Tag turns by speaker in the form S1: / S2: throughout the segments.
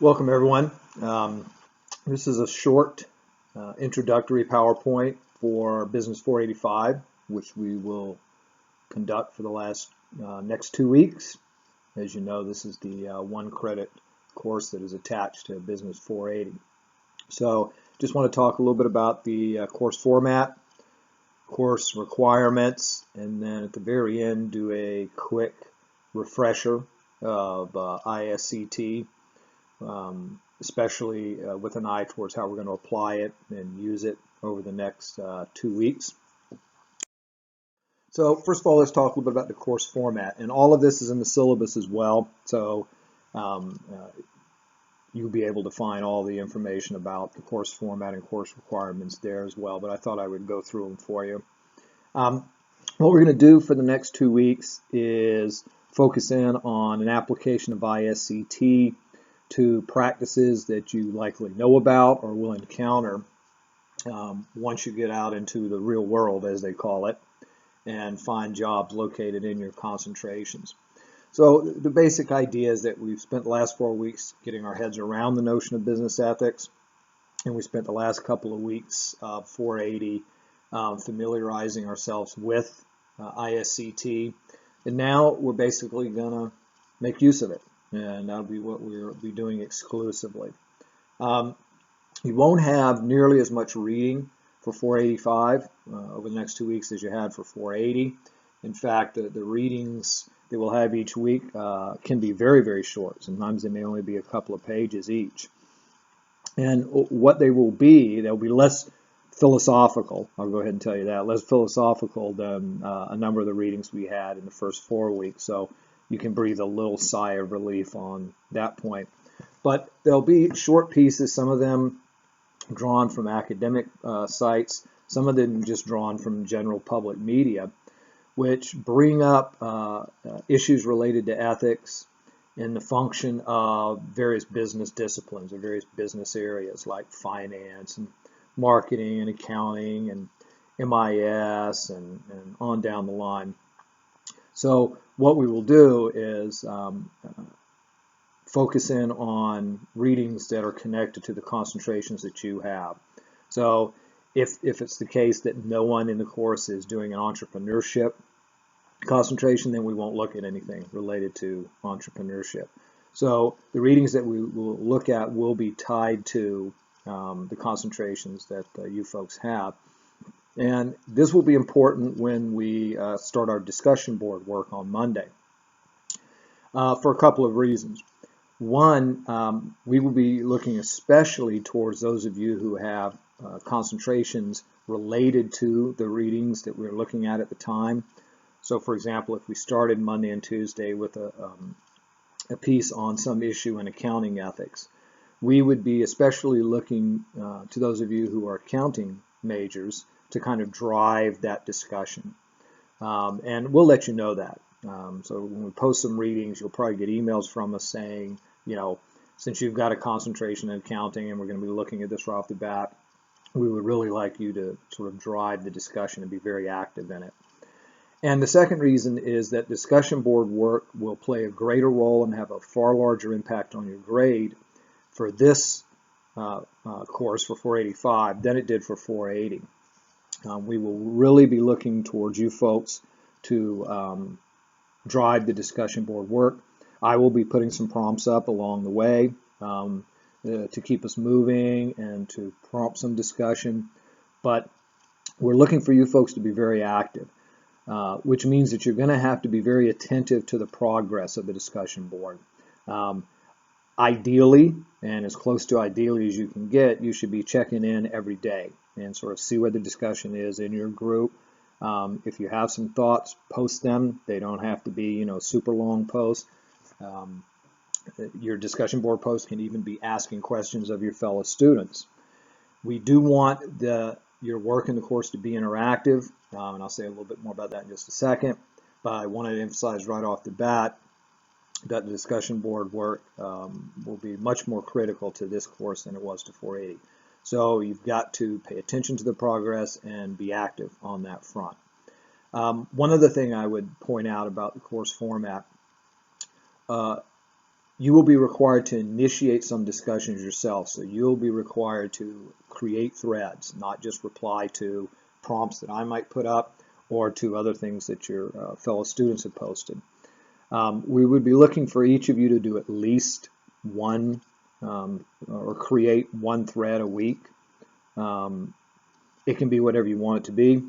S1: Welcome everyone. This is a short introductory PowerPoint for Business 485, which we will conduct for the next 2 weeks. As you know, this is the one credit course that is attached to Business 480. So just want to talk a little bit about the course format, course requirements, and then at the very end do a quick refresher of ISCT. Especially with an eye towards how we're going to apply it and use it over the next 2 weeks. So first of all, let's talk a little bit about the course format. And all of this is in the syllabus as well. So you'll be able to find all the information about the course format and course requirements there as well. But I thought I would go through them for you. What we're going to do for the next 2 weeks is focus in on an application of ISCT to practices that you likely know about or will encounter once you get out into the real world, as they call it, and find jobs located in your concentrations. So the basic idea is that we've spent the last 4 weeks getting our heads around the notion of business ethics, and we spent the last couple of weeks of 480 familiarizing ourselves with ISCT, and now we're basically going to make use of it. And that'll be what we'll be doing exclusively. You won't have nearly as much reading for 485 over the next 2 weeks as you had for 480. In fact, the readings that we'll have each week can be very, very short. Sometimes they may only be a couple of pages each. And what they will be, they'll be less philosophical. I'll go ahead and tell you that. Less philosophical than a number of the readings we had in the first 4 weeks. So you can breathe a little sigh of relief on that point. But there'll be short pieces, some of them drawn from academic sites, some of them just drawn from general public media, which bring up issues related to ethics and the function of various business disciplines or various business areas like finance and marketing and accounting and MIS and on down the line. So what we will do is focus in on readings that are connected to the concentrations that you have. So if it's the case that no one in the course is doing an entrepreneurship concentration, then we won't look at anything related to entrepreneurship. So the readings that we will look at will be tied to the concentrations that you folks have. And this will be important when we start our discussion board work on Monday for a couple of reasons. One, we will be looking especially towards those of you who have concentrations related to the readings that we're looking at the time. So for example, if we started Monday and Tuesday with a piece on some issue in accounting ethics, we would be especially looking to those of you who are accounting majors to kind of drive that discussion. And we'll let you know that. So when we post some readings, you'll probably get emails from us saying, you know, since you've got a concentration in accounting and we're going to be looking at this right off the bat, we would really like you to sort of drive the discussion and be very active in it. And the second reason is that discussion board work will play a greater role and have a far larger impact on your grade for this course for 485 than it did for 480. We will really be looking towards you folks to drive the discussion board work. I will be putting some prompts up along the way to keep us moving and to prompt some discussion. But we're looking for you folks to be very active, which means that you're going to have to be very attentive to the progress of the discussion board. Ideally, and as close to ideally as you can get, you should be checking in every day and sort of see where the discussion is in your group. If you have some thoughts, post them. They don't have to be, super long posts. Your discussion board post can even be asking questions of your fellow students. We do want your work in the course to be interactive, and I'll say a little bit more about that in just a second. But I wanted to emphasize right off the bat that the discussion board work will be much more critical to this course than it was to 480. So you've got to pay attention to the progress and be active on that front. One other thing I would point out about the course format, you will be required to initiate some discussions yourself. So you'll be required to create threads, not just reply to prompts that I might put up or to other things that your fellow students have posted. We would be looking for each of you to do at least one or create one thread a week. It can be whatever you want it to be,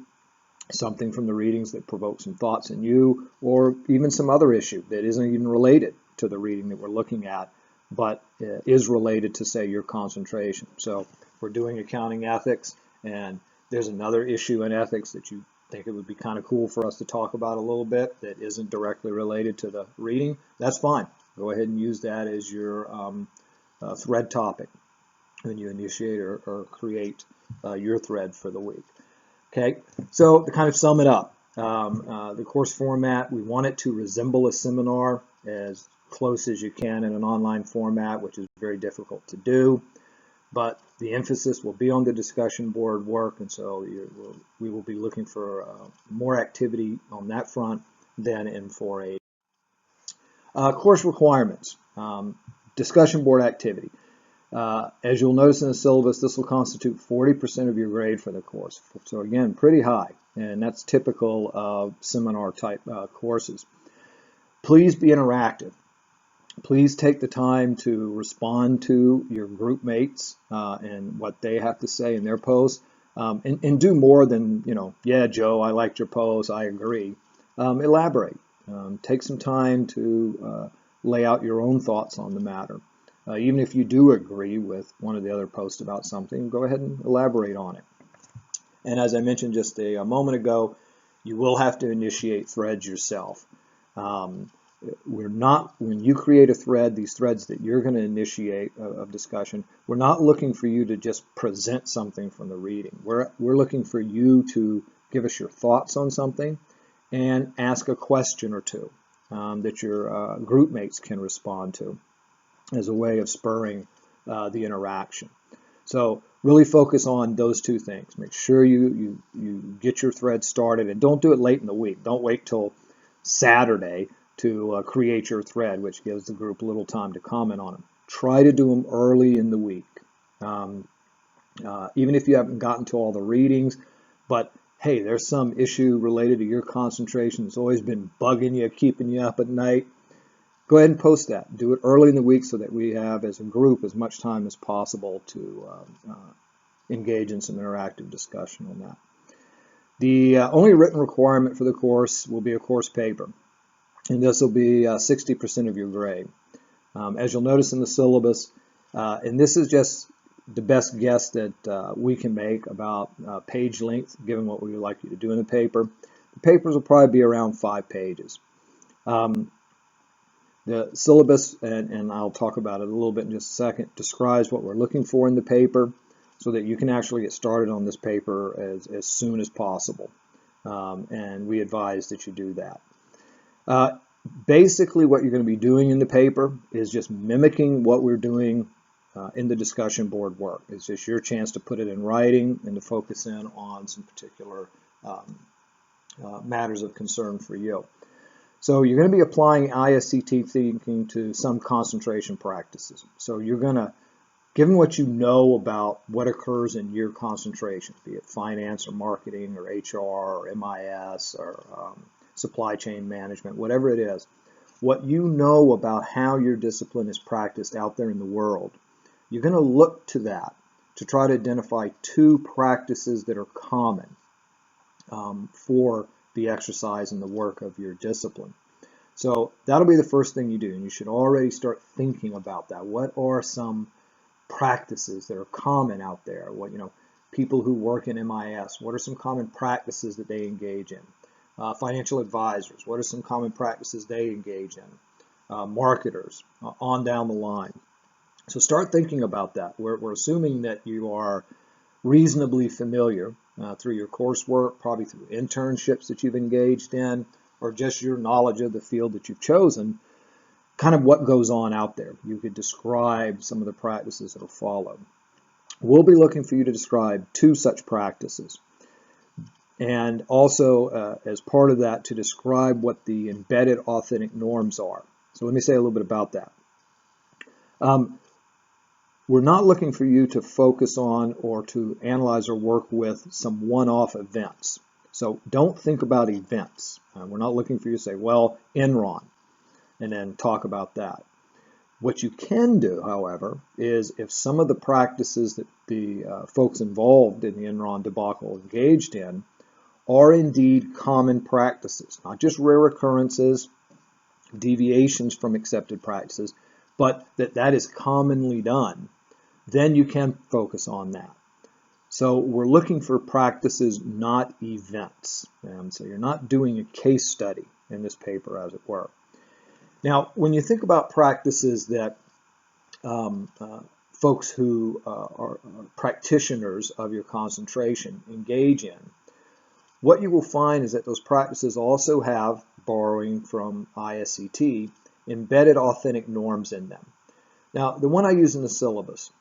S1: something from the readings that provoke some thoughts in you, or even some other issue that isn't even related to the reading that we're looking at, but is related to, say, your concentration. So we're doing accounting ethics, and there's another issue in ethics that you think it would be kind of cool for us to talk about a little bit that isn't directly related to the reading. That's fine. Go ahead and use that as your thread topic when you initiate or create your thread for the week. Okay, so to kind of sum it up, the course format, we want it to resemble a seminar as close as you can in an online format, which is very difficult to do, but the emphasis will be on the discussion board work, and so we will be looking for more activity on that front than in 4A. Course requirements, discussion board activity. As you'll notice in the syllabus, this will constitute 40% of your grade for the course. So again, pretty high, and that's typical of seminar type courses. Please be interactive. Please take the time to respond to your group mates and what they have to say in their posts, and do more than, yeah, Joe, I liked your post, I agree. Elaborate. Take some time to lay out your own thoughts on the matter. Even if you do agree with one of the other posts about something, go ahead and elaborate on it. And as I mentioned just a moment ago, you will have to initiate threads yourself. When you create a thread, these threads that you're going to initiate of discussion, we're not looking for you to just present something from the reading. We're looking for you to give us your thoughts on something and ask a question or two that your group mates can respond to as a way of spurring the interaction. So really focus on those two things. Make sure you get your thread started, and don't do it late in the week. Don't wait till Saturday to create your thread, which gives the group a little time to comment on them. Try to do them early in the week. Even if you haven't gotten to all the readings, but hey, there's some issue related to your concentration that's always been bugging you, keeping you up at night, go ahead and post that. Do it early in the week so that we have, as a group, as much time as possible to engage in some interactive discussion on that. The only written requirement for the course will be a course paper, and this will be 60% of your grade. As you'll notice in the syllabus, and this is just the best guess that we can make about page length, given what we would like you to do in the paper. The papers will probably be around 5 pages. The syllabus, and I'll talk about it a little bit in just a second, describes what we're looking for in the paper so that you can actually get started on this paper as soon as possible. And we advise that you do that. Basically, what you're going to be doing in the paper is just mimicking what we're doing in the discussion board work. It's just your chance to put it in writing and to focus in on some particular matters of concern for you. So you're going to be applying ISCT thinking to some concentration practices. So you're going to, given what you know about what occurs in your concentrations, be it finance or marketing or HR or MIS or supply chain management, whatever it is, what you know about how your discipline is practiced out there in the world, you're going to look to that to try to identify 2 practices that are common for the exercise and the work of your discipline. So that'll be the first thing you do, and you should already start thinking about that. What are some practices that are common out there? What, people who work in MIS, what are some common practices that they engage in? Financial advisors, what are some common practices they engage in? Marketers, on down the line. So start thinking about that. We're assuming that you are reasonably familiar through your coursework, probably through internships that you've engaged in, or just your knowledge of the field that you've chosen, kind of what goes on out there. You could describe some of the practices that will follow. We'll be looking for you to describe 2 such practices. And also, as part of that, to describe what the embedded authentic norms are. So let me say a little bit about that. We're not looking for you to focus on or to analyze or work with some one-off events. So don't think about events. We're not looking for you to say, well, Enron, and then talk about that. What you can do, however, is if some of the practices that the folks involved in the Enron debacle engaged in are indeed common practices, not just rare occurrences, deviations from accepted practices, but that is commonly done, then you can focus on that. So we're looking for practices, not events. So you're not doing a case study in this paper, as it were. Now, when you think about practices that folks who are practitioners of your concentration engage in, what you will find is that those practices also have, borrowing from ISCT, embedded authentic norms in them. Now, the one I use in the syllabus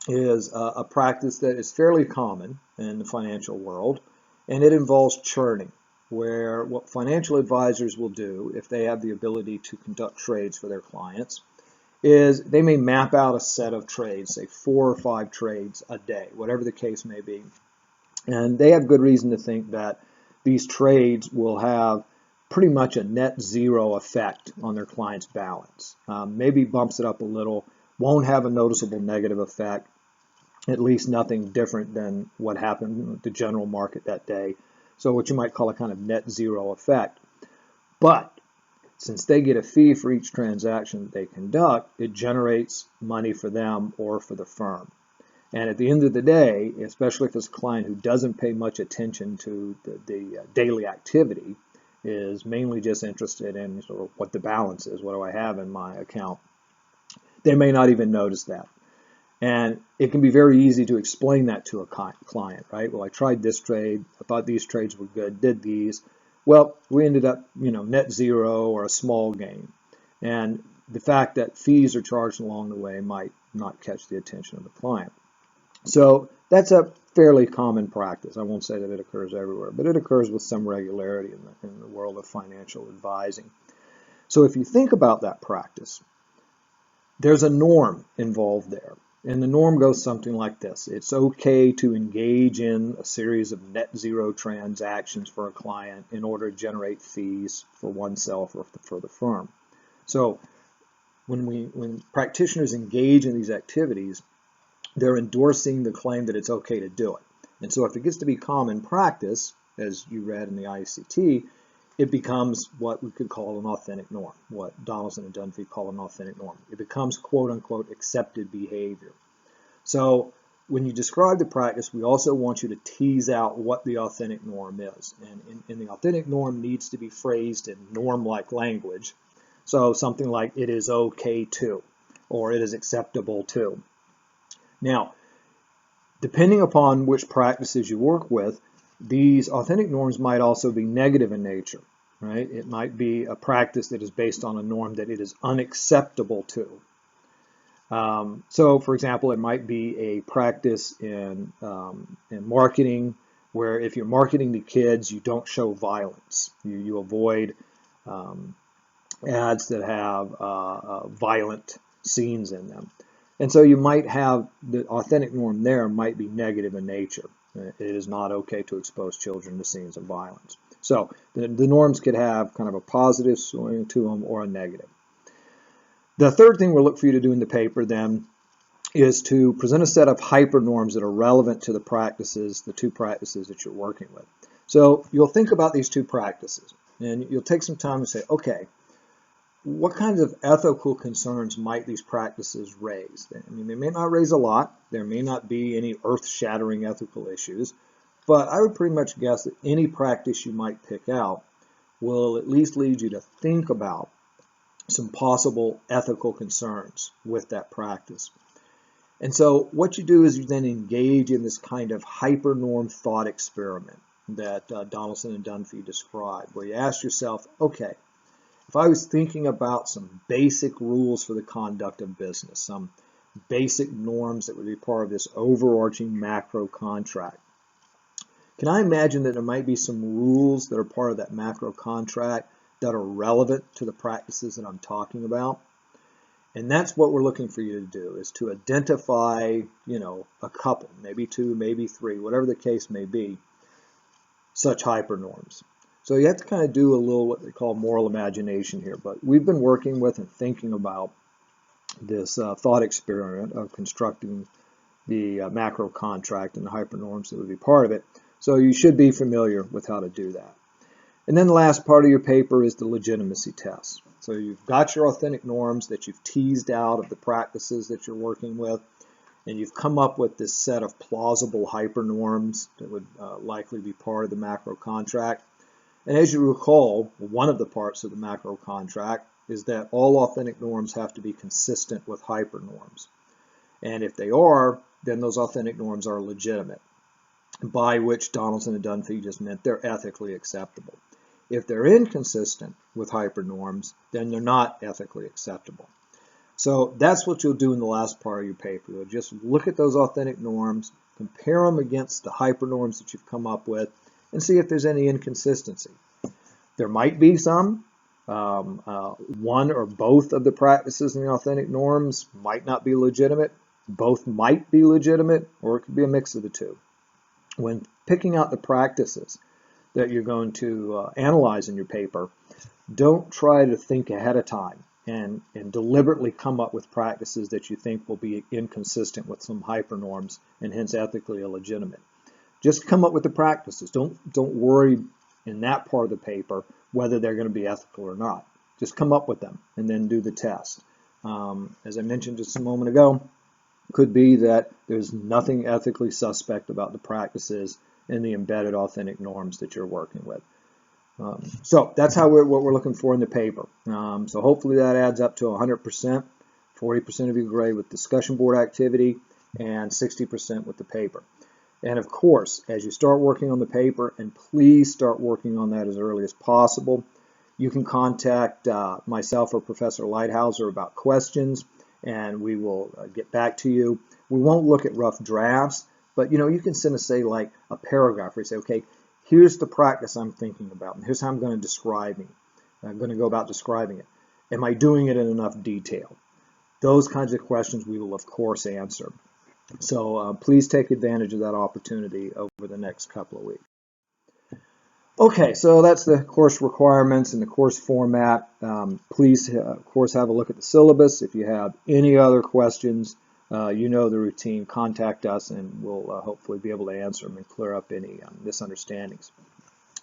S1: is a practice that is fairly common in the financial world, and it involves churning, where what financial advisors will do, if they have the ability to conduct trades for their clients, is they may map out a set of trades, say 4 or 5 trades a day, whatever the case may be. And they have good reason to think that these trades will have pretty much a net zero effect on their client's balance. Maybe bumps it up a little, won't have a noticeable negative effect, at least nothing different than what happened with the general market that day. So what you might call a kind of net zero effect. But since they get a fee for each transaction that they conduct, it generates money for them or for the firm. And at the end of the day, especially if it's a client who doesn't pay much attention to the daily activity, is mainly just interested in sort of what the balance is, what do I have in my account, they may not even notice that. And it can be very easy to explain that to a client, right? Well, I tried this trade, I thought these trades were good, did these. Well, we ended up, net zero or a small gain. And the fact that fees are charged along the way might not catch the attention of the client. So that's a fairly common practice. I won't say that it occurs everywhere, but it occurs with some regularity in the world of financial advising. So if you think about that practice, there's a norm involved there. And the norm goes something like this. It's okay to engage in a series of net zero transactions for a client in order to generate fees for oneself or for the firm. So when practitioners engage in these activities, they're endorsing the claim that it's okay to do it. And so if it gets to be common practice, as you read in the ICT, it becomes what we could call an authentic norm, what Donaldson and Dunphy call an authentic norm. It becomes quote-unquote accepted behavior. So when you describe the practice, we also want you to tease out what the authentic norm is. And the authentic norm needs to be phrased in norm-like language. So something like, it is okay to, or it is acceptable to. Now, depending upon which practices you work with, these authentic norms might also be negative in nature, right? It might be a practice that is based on a norm that it is unacceptable to. So, for example, it might be a practice in marketing where if you're marketing to kids, you don't show violence. You avoid ads that have violent scenes in them. And so you might have the authentic norm there might be negative in nature. It is not okay to expose children to scenes of violence. So the norms could have kind of a positive swing to them or a negative. The third thing we'll look for you to do in the paper then is to present a set of hypernorms that are relevant to the practices, the 2 practices that you're working with. So you'll think about these 2 practices and you'll take some time to say, okay, what kinds of ethical concerns might these practices raise? I mean, they may not raise a lot. There may not be any earth-shattering ethical issues, but I would pretty much guess that any practice you might pick out will at least lead you to think about some possible ethical concerns with that practice. And so what you do is you then engage in this kind of hypernorm thought experiment that Donaldson and Dunphy described, where you ask yourself, okay, if I was thinking about some basic rules for the conduct of business, some basic norms that would be part of this overarching macro contract, can I imagine that there might be some rules that are part of that macro contract that are relevant to the practices that I'm talking about? And that's what we're looking for you to do, is to identify, a couple, maybe two, maybe three, whatever the case may be, such hypernorms. So you have to kind of do a little what they call moral imagination here. But we've been working with and thinking about this thought experiment of constructing the macro contract and the hypernorms that would be part of it. So you should be familiar with how to do that. And then the last part of your paper is the legitimacy test. So you've got your authentic norms that you've teased out of the practices that you're working with, and you've come up with this set of plausible hypernorms that would likely be part of the macro contract. And as you recall, one of the parts of the macro contract is that all authentic norms have to be consistent with hypernorms. And if they are, then those authentic norms are legitimate, by which Donaldson and Dunphy just meant they're ethically acceptable. If they're inconsistent with hypernorms, then they're not ethically acceptable. So that's what you'll do in the last part of your paper. You'll just look at those authentic norms, compare them against the hypernorms that you've come up with, and see if there's any inconsistency. There might be some. One or both of the practices in the authentic norms might not be legitimate. Both might be legitimate, or it could be a mix of the two. When picking out the practices that you're going to analyze in your paper, don't try to think ahead of time and deliberately come up with practices that you think will be inconsistent with some hypernorms and hence ethically illegitimate. Just come up with the practices. Don't worry in that part of the paper whether they're going to be ethical or not. Just come up with them and then do the test. As I mentioned just a moment ago, could be that there's nothing ethically suspect about the practices and the embedded authentic norms that you're working with. So that's what we're looking for in the paper. So hopefully that adds up to 100%. 40% of you grade with discussion board activity and 60% with the paper. And of course, as you start working on the paper, and please start working on that as early as possible, you can contact myself or Professor Lighthouser about questions, and we will get back to you. We won't look at rough drafts, but you can send us, say, like a paragraph where you say, okay, here's the practice I'm thinking about, and here's how I'm going to go about describing it. Am I doing it in enough detail? Those kinds of questions we will, of course, answer. So please take advantage of that opportunity over the next couple of weeks. Okay, so that's the course requirements and the course format. Please, of course, have a look at the syllabus. If you have any other questions, you know the routine. Contact us and we'll hopefully be able to answer them and clear up any misunderstandings.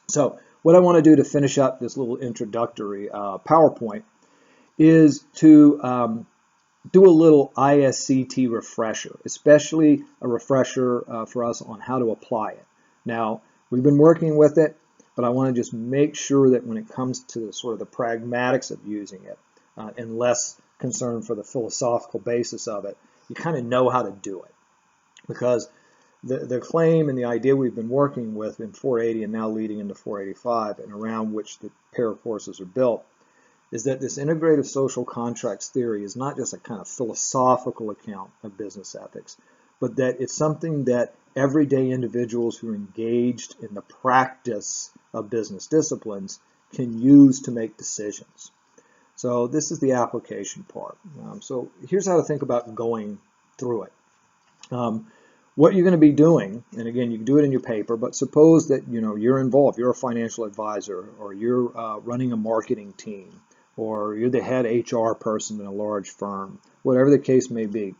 S1: So what I want to do to finish up this little introductory PowerPoint is to do a little ISCT refresher, especially a refresher for us on how to apply it. Now, we've been working with it, but I want to just make sure that when it comes to sort of the pragmatics of using it and less concern for the philosophical basis of it, you kind of know how to do it. Because the claim and the idea we've been working with in 480 and now leading into 485 and around which the pair of courses are built is that this integrative social contracts theory is not just a kind of philosophical account of business ethics, but that it's something that everyday individuals who are engaged in the practice of business disciplines can use to make decisions. So this is the application part. So here's how to think about going through it. What you're going to be doing, and again, you can do it in your paper, but suppose that you're involved, you're a financial advisor, or you're running a marketing team, or you're the head HR person in a large firm, whatever the case may be.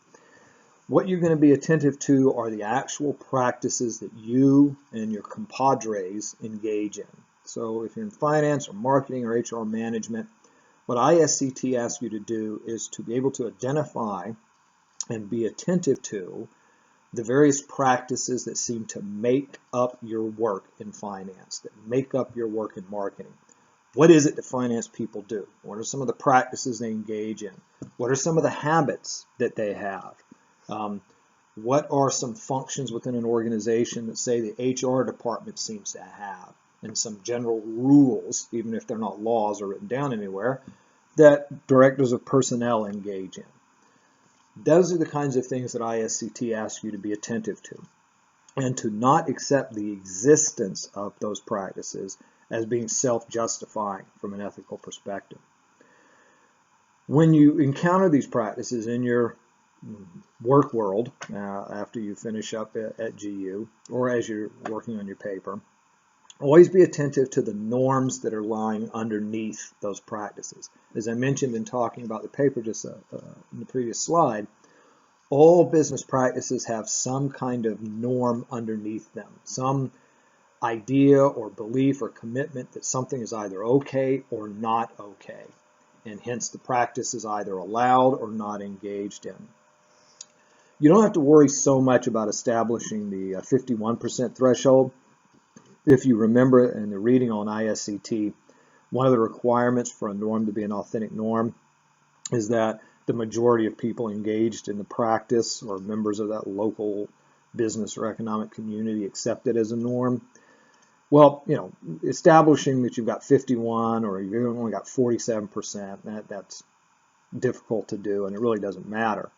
S1: What you're going to be attentive to are the actual practices that you and your compadres engage in. So if you're in finance or marketing or HR management, what ISCT asks you to do is to be able to identify and be attentive to the various practices that seem to make up your work in finance, that make up your work in marketing. What is it that finance people do? What are some of the practices they engage in? What are some of the habits that they have? What are some functions within an organization that, say, the HR department seems to have, and some general rules, even if they're not laws or written down anywhere, that directors of personnel engage in? Those are the kinds of things that ISCT asks you to be attentive to, and to not accept the existence of those practices as being self-justifying from an ethical perspective. When you encounter these practices in your work world, after you finish up at GU or as you're working on your paper, always be attentive to the norms that are lying underneath those practices. As I mentioned in talking about the paper just in the previous slide, all business practices have some kind of norm underneath them, some idea or belief or commitment that something is either okay or not okay, and hence the practice is either allowed or not engaged in. You don't have to worry so much about establishing the 51% threshold. If you remember in the reading on ISCT, one of the requirements for a norm to be an authentic norm is that the majority of people engaged in the practice or members of that local business or economic community accept it as a norm. Well, establishing that you've got 51 or you've only got 47%, that's difficult to do, and it really doesn't matter.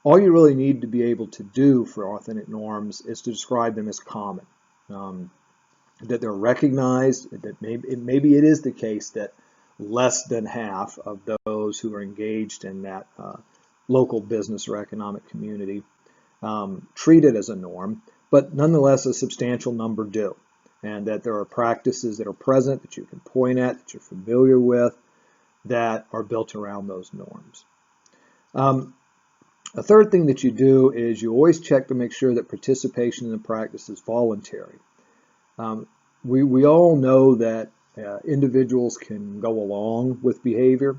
S1: All you really need to be able to do for authentic norms is to describe them as common. That they're recognized, that maybe it is the case that less than half of those who are engaged in that local business or economic community treat it as a norm, but nonetheless a substantial number do, and that there are practices that are present that you can point at, that you're familiar with, that are built around those norms. A third thing that you do is you always check to make sure that participation in the practice is voluntary. We all know that individuals can go along with behavior,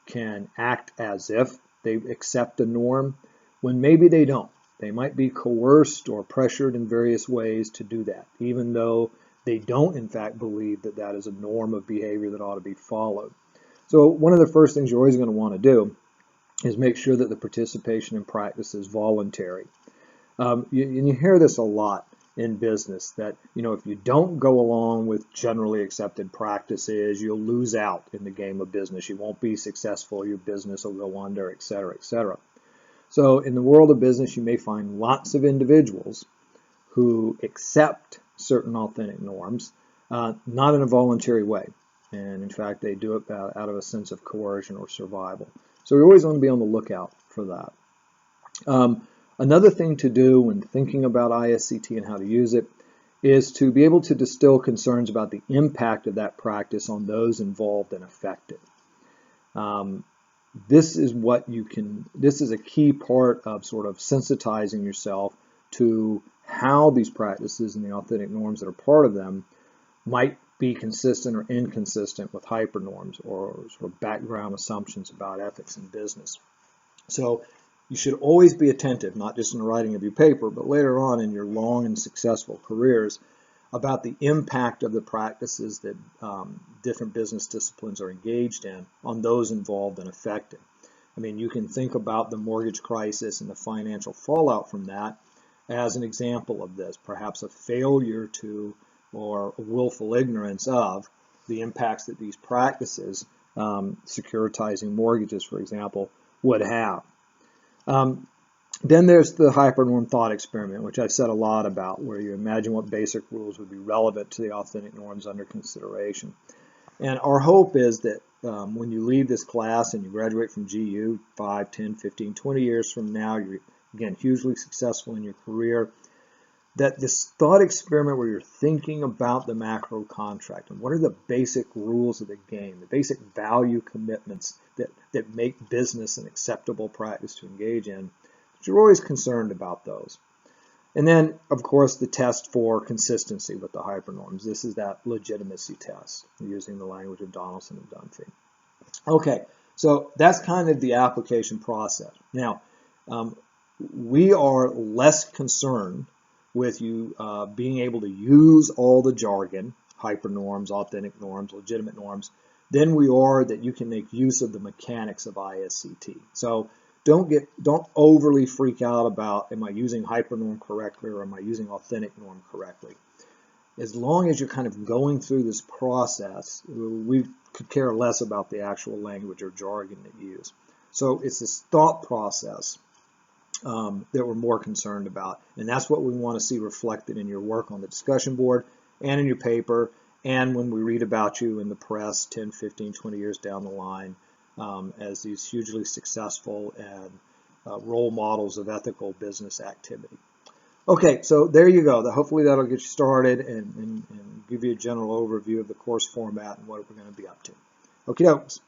S1: can act as if they accept a norm, when maybe they don't. They might be coerced or pressured in various ways to do that, even though they don't in fact believe that that is a norm of behavior that ought to be followed. So one of the first things you're always going to want to do is make sure that the participation in practice is voluntary. You hear this a lot in business, that if you don't go along with generally accepted practices, you'll lose out in the game of business. You won't be successful. Your business will go under, et cetera, et cetera. So in the world of business, you may find lots of individuals who accept certain authentic norms, not in a voluntary way. And in fact, they do it out of a sense of coercion or survival. So we always want to be on the lookout for that. Another thing to do when thinking about ISCT and how to use it is to be able to distill concerns about the impact of that practice on those involved and affected. This is a key part of sort of sensitizing yourself to how these practices and the authentic norms that are part of them might be consistent or inconsistent with hypernorms or sort of background assumptions about ethics in business. So you should always be attentive, not just in the writing of your paper, but later on in your long and successful careers, about the impact of the practices that different business disciplines are engaged in on those involved and affected. I mean, you can think about the mortgage crisis and the financial fallout from that as an example of this, perhaps a failure to or a willful ignorance of the impacts that these practices, securitizing mortgages, for example, would have. Then there's the hypernorm thought experiment, which I've said a lot about, where you imagine what basic rules would be relevant to the authentic norms under consideration. And our hope is that when you leave this class and you graduate from GU 5, 10, 15, 20 years from now, you're, again, hugely successful in your career, that this thought experiment where you're thinking about the macro contract and what are the basic rules of the game, the basic value commitments that make business an acceptable practice to engage in, that you're always concerned about those. And then, of course, the test for consistency with the hypernorms. This is that legitimacy test, using the language of Donaldson and Dunphy. Okay, so that's kind of the application process. Now, we are less concerned with you being able to use all the jargon, hypernorms, authentic norms, legitimate norms, than we are that you can make use of the mechanics of ISCT. So don't overly freak out about, am I using hypernorm correctly or am I using authentic norm correctly? As long as you're kind of going through this process, we could care less about the actual language or jargon that you use. So it's this thought process that we're more concerned about. And that's what we want to see reflected in your work on the discussion board and in your paper, and when we read about you in the press 10, 15, 20 years down the line, as these hugely successful and role models of ethical business activity. Okay, so there you go. Hopefully that'll get you started and give you a general overview of the course format and what we're going to be up to. Okay, dokes.